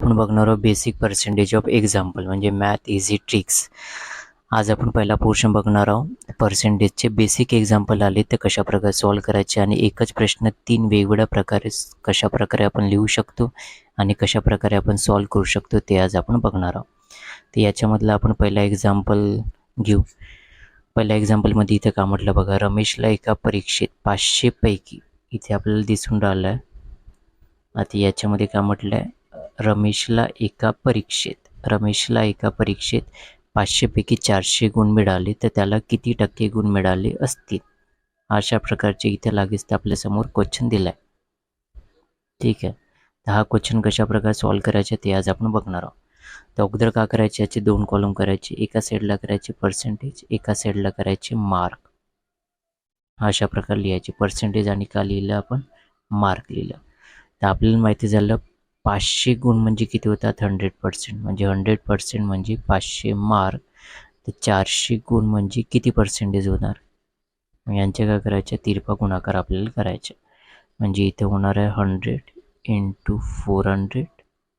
आपण बघणार आहोत बेसिक पर्सेंटेज ऑफ एक्झाम्पल म्हणजे मॅथ इझी ट्रिक्स. आज आपण पहिला पोर्शन बघणार आहोत. पर्सेंटेजचे बेसिक एक्झाम्पल आले तर कशा प्रकारे सॉल्व करायचे आणि एकच प्रश्न 3 वेगवेगळ्या प्रकारे कशा प्रकारे आपण लिहू शकतो आणि कशा प्रकारे आपण सॉल्व करू शकतो ते आज आपण बघणार आहोत. तर याच्यामधलं आपण पहिला एक्झाम्पल घेऊ. पहिल्या एक्झाम्पलमध्ये इथं का म्हटलं बघा, रमेशला एका परीक्षेत 500 पैकी इथे आपल्याला दिसून राहिलं आहे. आता याच्यामध्ये काय म्हटलं आहे, रमेशला एका परीक्षेत 500 पैकी 400 गुण मिळाले तर त्याला किती टक्के गुण मिळाले असतील. अशा प्रकारचे इथे लागेच तर आपल्यासमोर क्वेश्चन दिला आहे. ठीक आहे, तर हा क्वेश्चन कशा प्रकारे सॉल्व करायचे ते आज आपण बघणार आहोत. तर अगोदर का करायचे, याचे 2 कॉलम करायचे. एका साईडला करायचे पर्सेंटेज, एका साईडला करायचे मार्क. अशा प्रकारे लिहायचे पर्सेंटेज आणि का लिहिलं आपण मार्क लिहिलं. तर आपल्याला माहिती झालं 500 गुण म्हणजे किती होतात 100%. म्हणजे 100% म्हणजे 500 मार्क. तर 400 गुण म्हणजे किती पर्सेंटेज होणार. यांचे काय करायचे, तिरपा गुणाकार आपल्याला करायचे. म्हणजे इथे होणार आहे 100 × 400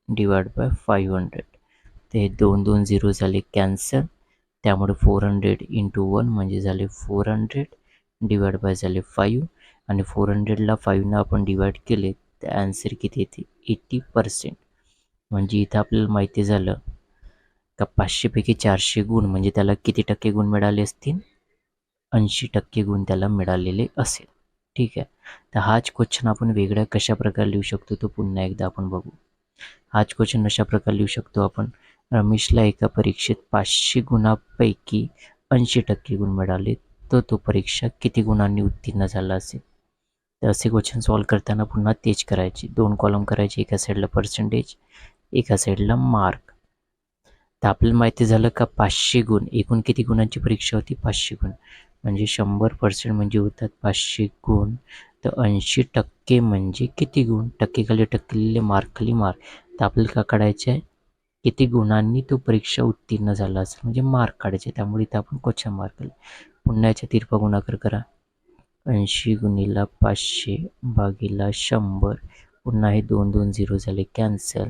डिवाइड बाय 500. तर हे 2 2 0 झाले कॅन्सल. त्यामुळे 400 × 1 म्हणजे झाले 400 डिवाइड बाय झाले 5 आणि 400ला 5ने आपण डिवाइड केले तर ॲन्सर किती येते 80%. म्हणजे इथं आपल्याला माहिती झालं का 500 पैकी 400 गुण म्हणजे त्याला किती टक्के गुण मिळाले असतील, 80% गुण त्याला मिळालेले असेल. ठीक आहे, तर हाच क्वेश्चन आपण वेगळ्या कशा प्रकारे लिहू शकतो तो पुन्हा एकदा आपण बघू. हाच क्वेश्चन अशा प्रकारे लिहू शकतो आपण, रमेशला एका परीक्षेत 500 गुणांपैकी 80% गुण मिळाले तर तो परीक्षा किती गुणांनी उत्तीर्ण झाला असेल. तर असे क्वेश्चन सॉल्व करताना पुन्हा तेच करायचे. 2 कॉलम करायचे, एका साईडला पर्सेंटेज, एका साईडला मार्क. तर आपल्याला माहिती झालं का 500 गुण, एकूण किती गुणांची परीक्षा होती 500 गुण. म्हणजे 100% म्हणजे होतात 500 गुण. तर 80% म्हणजे किती गुण, टक्के खाली टक्के लिहिले, मार्क खाली मार्क. तर आपल्याला का काढायचं आहे, किती गुणांनी तो परीक्षा उत्तीर्ण झाला असेल म्हणजे मार्क काढायचे. त्यामुळे इथं आपण क्वेश्चन मार्क केलं. पुन्हा याच्या तिरपा गुणाकार करा. 80 गुणिला 500 भागिला 100. पुन्हा हे 2 2 0 झाले कॅन्सल.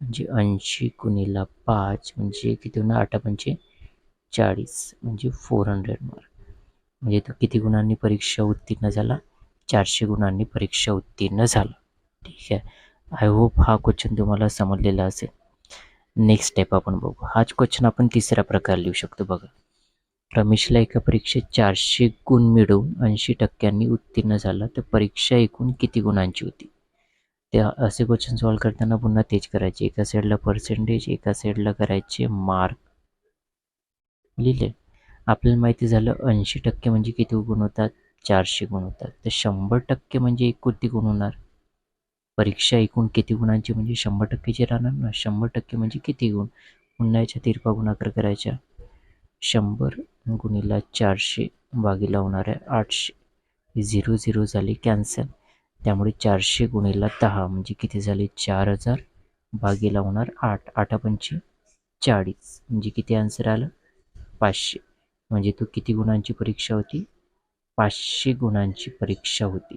म्हणजे 80 गुणिला 5 म्हणजे किती होणार 8 पंचे 40 म्हणजे 400 मार्क. म्हणजे तो किती गुणांनी परीक्षा उत्तीर्ण झाला, 400 गुणांनी परीक्षा उत्तीर्ण झाला. ठीक आहे, आय होप हा क्वेश्चन तुम्हाला समजलेला असेल. नेक्स्ट स्टेप आपण बघू. हाच क्वेश्चन आपण तिसऱ्या प्रकारे लिहू शकतो बघा. रमेशला एका परीक्षेत 400 गुण मिळवून 80% उत्तीर्ण झाला तर परीक्षा एकूण किती गुणांची होती. ते असे क्वेश्चन सॉल्व करताना पुन्हा तेच करायचे. एका साईडला पर्सेंटेज, एका साईडला करायचे मार्क. लिहिले. आपल्याला माहिती झालं 80% म्हणजे किती गुण होतात, 400 गुण होतात. तर 100% म्हणजे किती गुण होणार, परीक्षा एकूण किती गुणांची म्हणजे 100%ची राहणार ना. 100% म्हणजे किती गुण. पुन्हा याच्या तिरपा गुणाकार करायच्या. 100 गुणिला 400 भागिला होणार आहे 800. 0 0 झाले कॅन्सल. त्यामुळे 400 गुणिला 10 म्हणजे किती झाले 4000 भागिला होणार 8. 8 पंचे 40 म्हणजे किती आन्सर आलं 500. म्हणजे तो किती गुणांची परीक्षा होती, 500 गुणांची परीक्षा होती.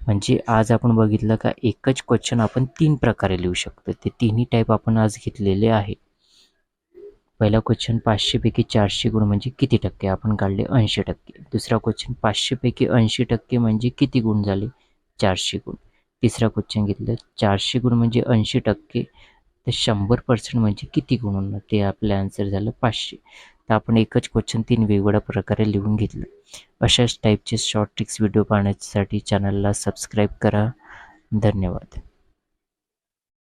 म्हणजे आज आपण बघितलं का एकच क्वेश्चन आपण 3 प्रकारे लिहू शकतो. ते तिन्ही टाईप आपण आज घेतलेले आहे. पहिला क्वेश्चन 500 पैकी 400 गुण म्हणजे किती टक्के, आपण काढले 80%. दुसरा क्वेश्चन 500 पैकी 80% म्हणजे किती गुण झाले 400 गुण. तिसरा क्वेश्चन घेतलं 400 गुण म्हणजे 80%, तर 100% म्हणजे किती गुण होणार, ते आपलं आन्सर झालं 500. तर आपण एकच क्वेश्चन 3 वेगवेगळ्या प्रकारे लिहून घेतलं. अशाच टाईपचे शॉर्ट ट्रिक्स व्हिडिओ पाहण्यासाठी चॅनलला सबस्क्राईब करा. धन्यवाद.